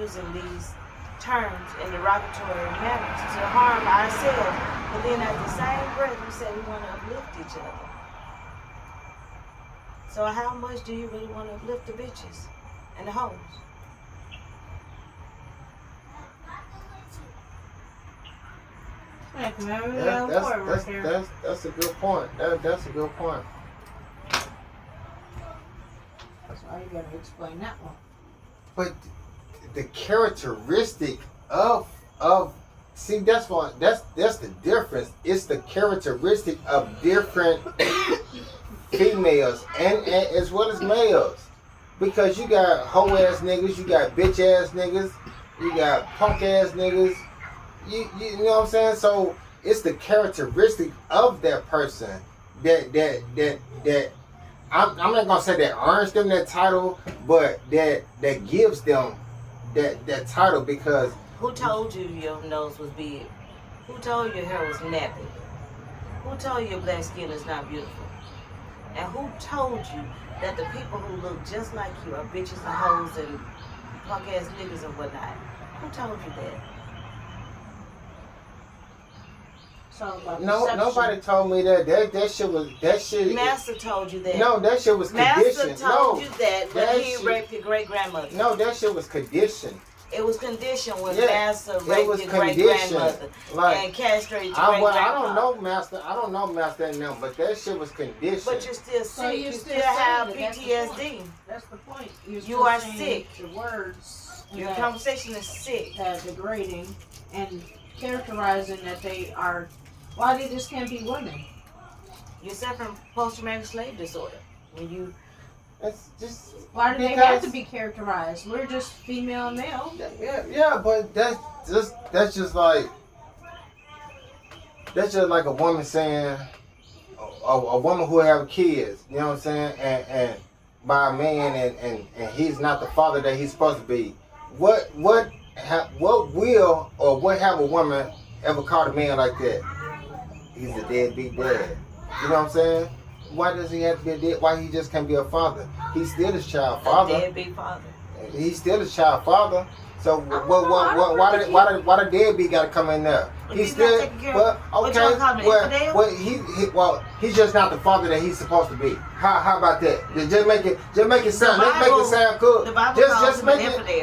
using these terms in derogatory manners to harm ourselves, but then at the same breath we say we want to uplift each other. So how much do you really want to uplift the bitches and the hoes? That's a good point. That's a good point. That's why you gotta explain that one. But the characteristic of see, that's the difference. It's the characteristic of different females and as well as males. Because you got hoe ass niggas, you got bitch ass niggas, you got punk ass niggas. You know what I'm saying? So it's the characteristic of that person that I'm not gonna say that earns them that title, but that gives them that title. Because who told you your nose was big? Who told you your hair was nappy? Who told you your black skin is not beautiful? And who told you that the people who look just like you are bitches and hoes and punk ass niggas and whatnot? Who told you that? Nobody told me that. That shit. Master told you that. No, that shit was conditioned. Master told you that when he raped your great grandmother. No, that shit was conditioned. It was conditioned when Master raped your great grandmother and castrated your great grandfather. I don't know Master and them, but that shit was conditioned. But you're still sick. So you still have PTSD. That's the point. You are sick. The words. Your conversation is sick. That degrading and characterizing that they are. Why they just can't be women? You suffer from post-traumatic slave disorder. When you, it's just why do they have to be characterized? We're just female and male. Yeah, but that's just like a woman saying a woman who have kids. You know what I'm saying? And by a man and he's not the father that he's supposed to be. What will or what have a woman ever called a man like that? He's a deadbeat dad. You know what I'm saying? Why does he have to be a dead? Why he just can't be a father? He's still his child father. A deadbeat father. He's still his child father. So why the deadbeat got to come in there? He's still he's just not the father that he's supposed to be. How about that? Just make it sound. Let's make it sound good. The Bible just make it. Okay,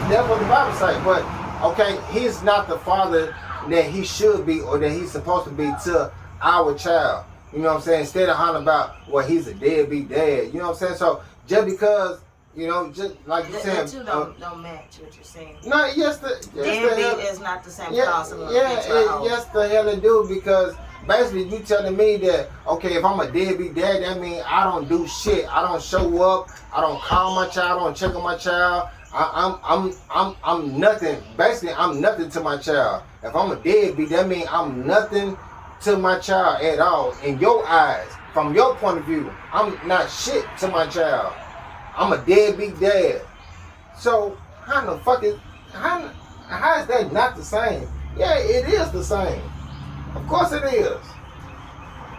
that's what the Bible says. But okay, he's not the father that he should be or that he's supposed to be to our child. You know what I'm saying? Instead of hollering about, well, he's a deadbeat dad. You know what I'm saying? So just because, you know, just like you said, that too don't match what you're saying. No, deadbeat is not the same concept. Yes, the hell it do, because basically you telling me that, okay, if I'm a deadbeat dad, that means I don't do shit. I don't show up. I don't call my child. I don't check on my child. I'm nothing. Basically, I'm nothing to my child. If I'm a deadbeat, that means I'm nothing to my child at all. In your eyes, from your point of view, I'm not shit to my child. I'm a deadbeat dad. So how the fuck is how is that not the same? Yeah, it is the same. Of course it is.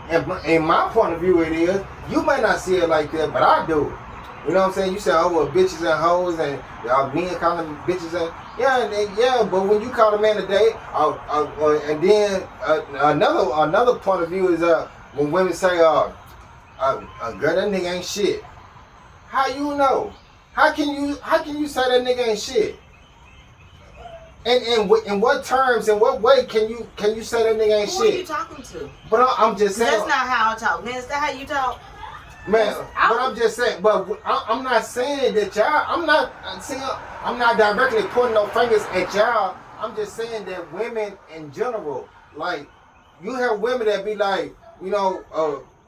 And in my point of view, it is. You may not see it like that, but I do. You know what I'm saying? You say, oh, well, bitches and hoes, and y'all men call them bitches and but when you call a man a date, and then another point of view is when women say, girl, that nigga ain't shit. How you know? How can you say that nigga ain't shit? And in what terms, in what way can you say that nigga ain't shit? Who are you talking to? But I'm just saying. That's not how I talk, man. Is that how you talk? Man, but I'm just saying, but I'm not saying that y'all, I'm not directly pointing no fingers at y'all. I'm just saying that women in general, like, you have women that be like, you know,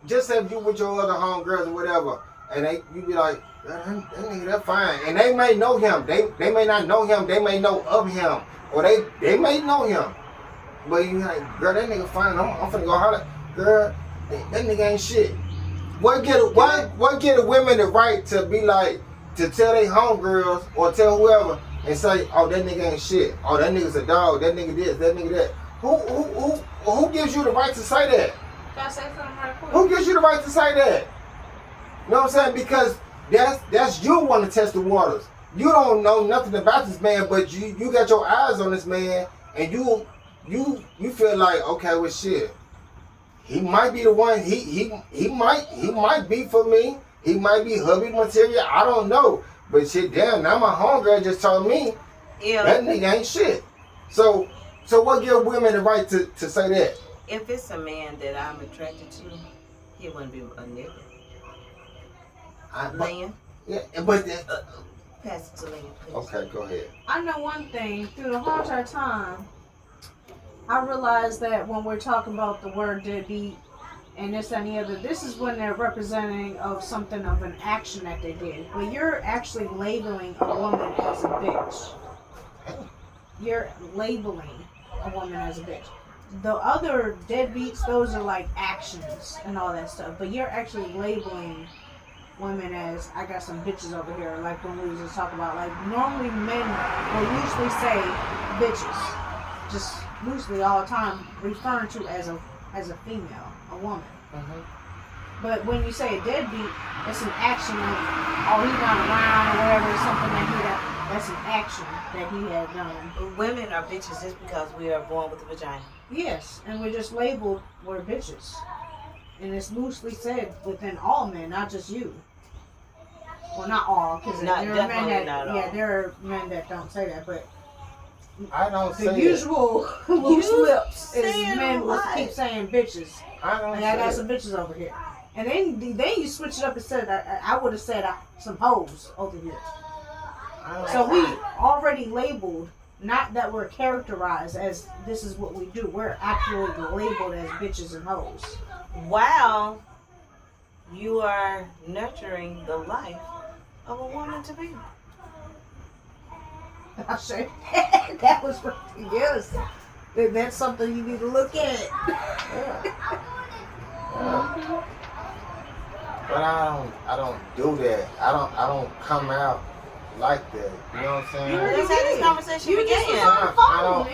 just say if you with your other homegirls or whatever, and you be like, that nigga, that fine. And they may know him. They may not know him. They may know of him. Or they may know him. But you like, girl, that nigga fine. I'm finna go holler. Girl, that nigga ain't shit. What get the women the right to be like, to tell their homegirls or tell whoever and say, oh, that nigga ain't shit. Oh, that nigga's a dog. That nigga this, that nigga that. Who gives you the right to say that? Can I say something right quick? Who gives you the right to say that? You know what I'm saying? Because that's you want to test the waters. you don't know nothing about this man, but you got your eyes on this man, and you feel like, okay, well, shit, he might be the one. He might be for me. He might be hubby material. I don't know. But shit, damn, now my homegirl just told me that nigga ain't shit. So what give women the right to say that? If it's a man that I'm attracted to, he wouldn't be a nigga. Lynn? Yeah, but... pass it to Lynn, please. Okay, go ahead. I know one thing. Through the whole entire time, I realized that when we're talking about the word deadbeat and this and the other, this is when they're representing of something of an action that they did. But you're actually labeling a woman as a bitch. You're labeling a woman as a bitch. The other deadbeats, those are like actions and all that stuff. But you're actually labeling women as, I got some bitches over here, like when we was just talking about, like normally men will usually say bitches, just loosely all the time, referring to as a female, a woman. But when you say a deadbeat, it's an action of, oh, he's not around or whatever, it's something that's an action that he had done. Women are bitches just because we are born with a vagina. Yes, and we're just labeled, we're bitches. And it's loosely said within all men, not just you. Well, not all, because there are men that there are men that don't say that, but I don't the say usual loose lips is saying men will what? keep saying bitches. I don't Like, say I got it. some bitches over here, and then you switch it up and said I would have said some hoes over here. So we already labeled. Not that we're characterized as this is what we do. We're actually labeled as bitches and hoes. While you are nurturing the life of a woman to be. I'll show you. That was what, yes. That's something you need to look at. But I don't do that. I don't come out like that. You know what I'm saying? That's how this conversation You just was began. on the phone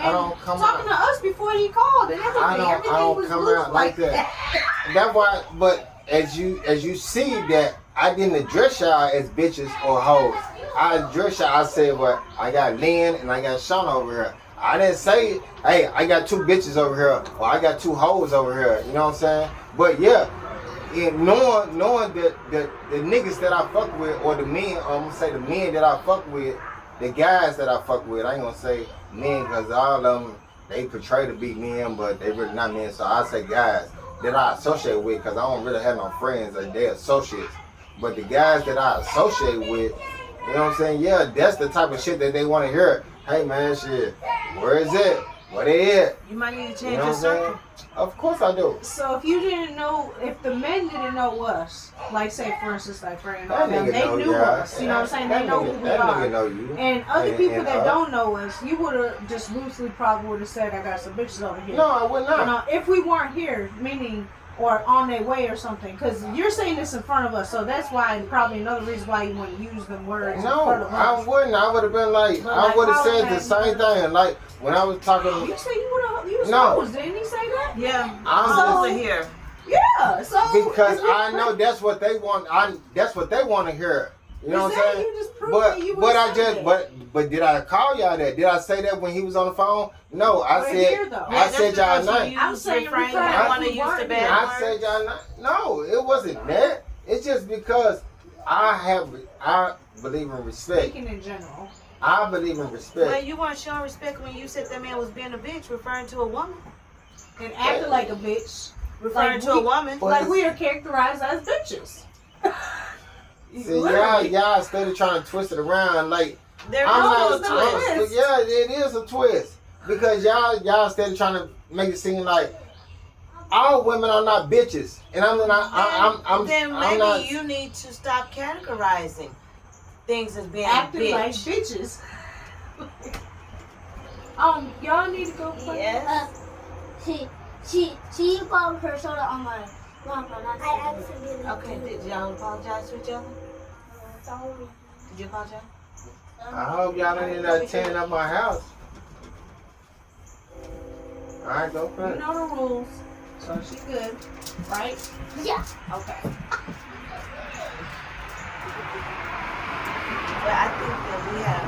I don't and come talking to us before he called and everything. I Everything don't was come loose out like that. That's why. But as you see that I didn't address y'all as bitches or hoes. I addressed y'all. I said, well, I got Lynn and I got Shauna over here. I didn't say, hey, I got two bitches over here or I got two hoes over here. You know what I'm saying? But yeah. And knowing that the niggas that I fuck with, or the men, or I'm gonna say the men that I fuck with, the guys that I fuck with, I ain't gonna say men because all of them, they portray to be men, but they really not men. So I say guys that I associate with because I don't really have no friends or they associates. But the guys that I associate with, you know what I'm saying? Yeah, that's the type of shit that they want to hear. Hey man, shit, where is it? Where they at? You might need to change You know your what I'm saying? circle. Of course I do. So if you didn't know, if the men didn't know us, like say for instance, like Fran and all That them, nigga they know knew y'all. us. You know what I'm saying? They know who we That nigga are. know you. And other people And, that don't know us, you would have just loosely probably would have said, I got some bitches over here. No, I would not. You know, if we weren't here, meaning, or on their way or something, because you're saying this in front of us, so that's why, probably another reason why you wouldn't use them words in No, front of I us. wouldn't. I would have been like, But I like, would have how said would the that same be? thing. Like when I was talking. You said you would have used No. those, didn't he say that? Yeah, I'm I'm just- here. Yeah, so Because if you- I know that's what they want. That's what they want to hear. You know what I'm Exactly, saying? you just proved that you But would've I said just that. but did I call y'all that? Did I say that when he was on the phone? No, I We're said here, though. I said y'all not. name. I'm saying refrain. You refrain. don't want to We use the weren't bad here. I words. said y'all not. No, it wasn't that. It's just because I believe in respect. Speaking in general. I believe in Well, respect. you weren't showing respect when you said that man was being a bitch, referring to a woman. And acting like a bitch. Referring Like to a woman. But Like it's- we are characterized as bitches. See, Literally. y'all started trying to twist it around. Like There is I'm no not- twist. twist. yeah, it is a twist because y'all started trying to make it seem like all women are not bitches, and I'm not. Then I'm maybe not. you need to stop categorizing things as being Acting bitch. like bitches. Y'all need to go play. Yes. She bought her soda on my mom. I accidentally. Okay, did y'all apologize to each other? Sorry. Did you apologize? I hope y'all don't end up tearing up my house. All right, go for You it. know the rules. So she good, right? Yeah. Okay. But I think that we have